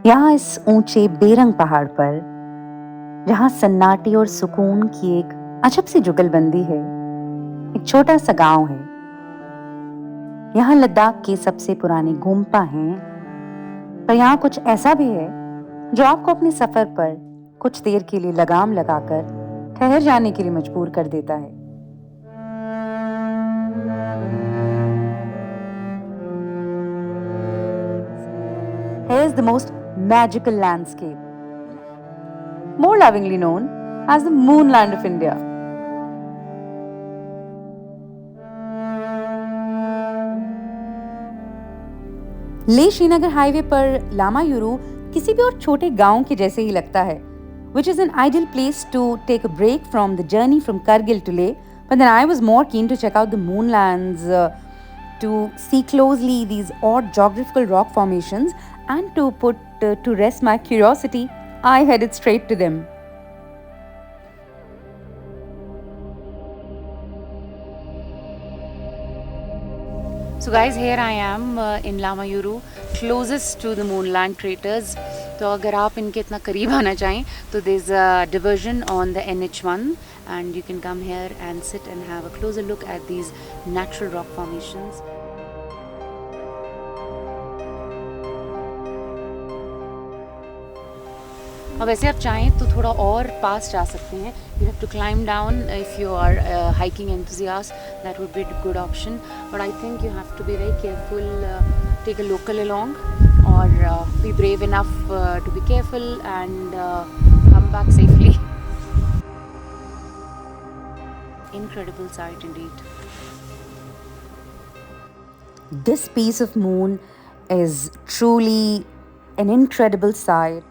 यहाँ इस ऊंचे बेरंग पहाड़ पर, जहाँ सन्नाटे और सुकून की एक अजब सी जुगलबंदी है, एक छोटा सा गांव है। यहाँ लद्दाख के सबसे पुराने गोम्पा हैं, पर यहाँ कुछ ऐसा भी है जो आपको अपने सफर पर कुछ देर के लिए लगाम लगाकर ठहर जाने के लिए मजबूर कर देता है। Here's the most magical landscape, more lovingly known as the Moonland of India. ले श्रीनगर हाईवे पर लामायुरु किसी भी और छोटे गांव के जैसे ही लगता है, which is an ideal place to take a break from the journey from Kargil to Leh. But then I was more keen to check out the Moonlands, to see closely these odd geographical rock formations, and to put to rest my curiosity, I headed straight to them. So guys, here I am in Lamayuru, closest to the Moonland craters. तो अगर आप इनके इतना करीब आना चाहें तो there's a diversion on the NH1 and you can come here and sit and have a closer look at these natural rock formations. अब वैसे आप चाहें तो थोड़ा और पास जा सकते हैं. You have to climb down if you are a hiking enthusiast. That would be a good option. But I think you have to be very careful. Take a local along, or be brave enough to be careful and come back safely. Incredible sight indeed. This piece of moon is truly an incredible sight.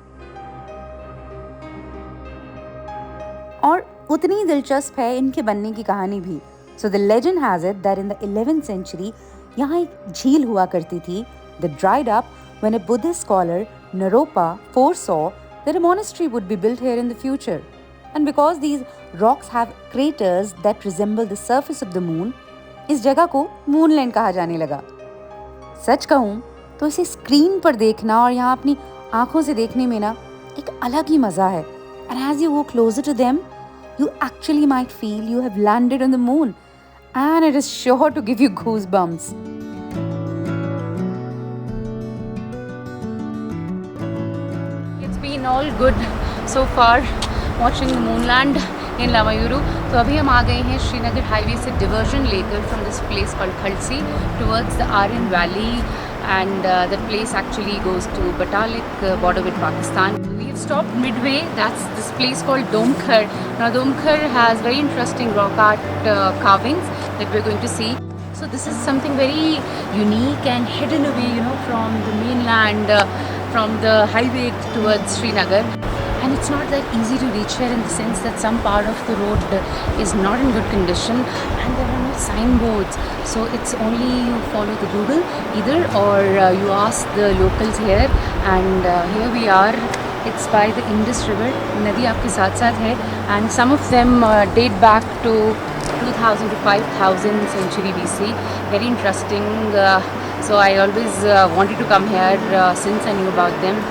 और उतनी दिलचस्प है इनके बनने की कहानी भी. So the legend has it that in the 11th century यहाँ एक झील हुआ करती थी that dried up when a Buddhist scholar Naropa foresaw that a monastery would be built here in the future. And because these rocks have craters that resemble the surface of the moon, इस जगह को moonland कहा जाने लगा. सच कहूँ तो इसे screen पर देखना और यहाँ अपनी आंखों से देखने में ना एक अलग ही मजा है. And as you go closer to them, you actually might feel you have landed on the moon, and it is sure to give you goosebumps. It's been all good so far watching the Moonland in Lamayuru. तो अभी हम आ गए हैं Srinagar highway से diversion लेकर from this place called Khalsi towards the Aran Valley, and that place actually goes to Batalik, border with Pakistan. We've stopped midway. That's this place called Domkhar. Now Domkhar has very interesting rock art carvings that we're going to see. So this is something very unique and hidden away, from the mainland, from the highway towards Srinagar. And it's not that easy to reach here in the sense that some part of the road is not in good condition and there are no signboards. So it's only you follow the Google either, or you ask the locals here. And here we are. It's by the Indus River. नदी आपके साथ साथ है, and some of them date back to 2000 to 5000 century BC. Very interesting. So I always wanted to come here since I knew about them.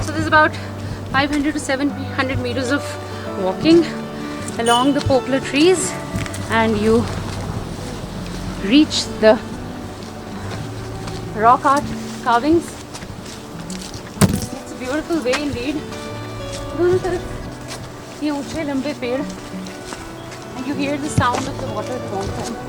So there's about 500 to 700 meters of walking along the poplar trees, and you reach the rock art carvings. It's a beautiful way indeed. दोनों तरफ ये ऊंचे लंबे पेड़, and you hear the sound of the water the whole time.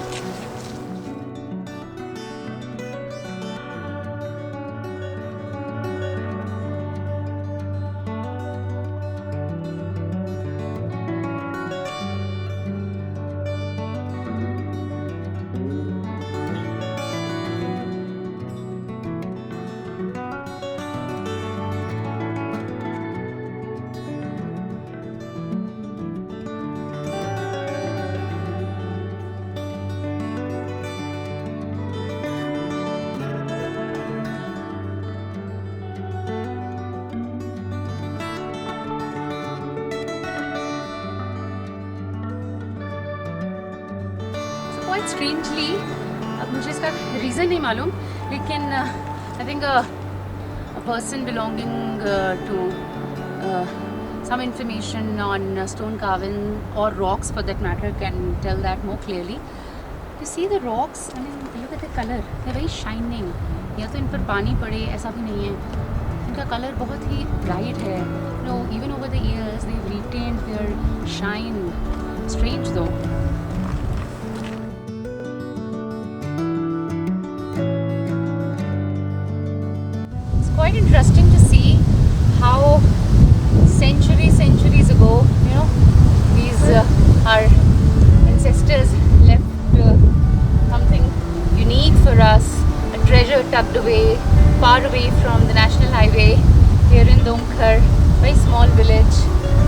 Quite strangely, अब मुझे इसका reason नहीं मालूम, लेकिन I think a a person belonging to some information on stone carving or rocks for that matter can tell that more clearly. You see the rocks, I mean look at the color, they're very shining. या तो इन पर पानी पड़े ऐसा भी नहीं है, इनका कलर बहुत ही ब्राइट है. No, even over the years they've retained their shine. Strange though. It's quite interesting to see how centuries ago, you know, these our ancestors left something unique for us, a treasure tucked away, far away from the national highway, here in Domkhar, very small village,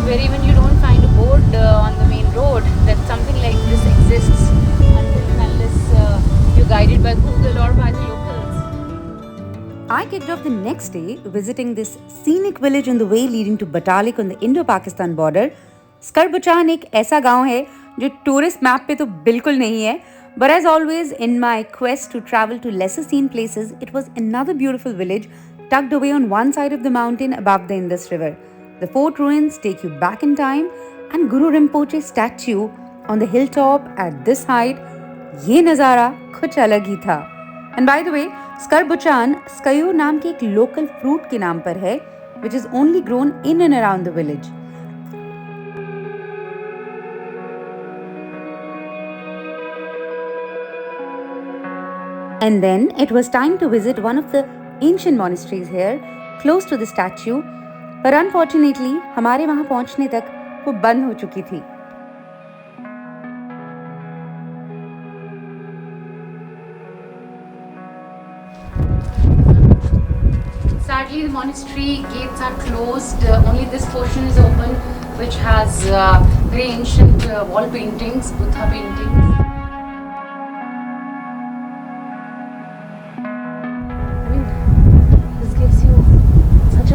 where even you don't find a board on the main road that something like this exists until and unless you're guided by Google or by the locals. I kicked off the next day visiting this scenic village on the way leading to Batalik on the Indo-Pakistan border. Skarbuchan एक ऐसा गांव है जो tourist map पे तो बिल्कुल नहीं है, but as always in my quest to travel to lesser seen places, it was another beautiful village tucked away on one side of the mountain above the Indus River. The fort ruins take you back in time, and Guru Rimpoche statue on the hilltop at this height, ये नज़ारा कुछ अलग ही था. And by the way, Skarbuchan Skayu नाम के एक local fruit के नाम पर है, which is only grown in and around the village. And then it was time to visit one of the ancient monasteries here, close to the statue. पर unfortunately हमारे वहाँ पहुँचने तक वो बंद हो चुकी थी. Sadly, the monastery gates are closed. Only this portion is open, which has very ancient wall paintings, Buddha paintings. I mean, this gives you such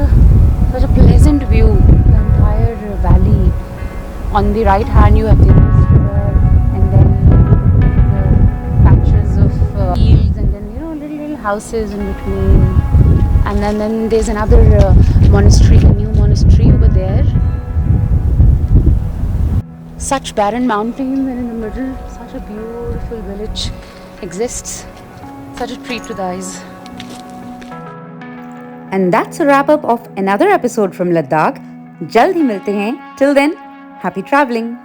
a pleasant view. The entire valley. On the right hand, you have the Indus River, and then the patches of fields, and then little houses in between. And then there's another monastery, a new monastery over there. Such barren mountains, and in the middle, such a beautiful village exists. Such a treat to the eyes. And that's a wrap up of another episode from Ladakh. जल्द ही मिलते हैं. Till then, happy traveling.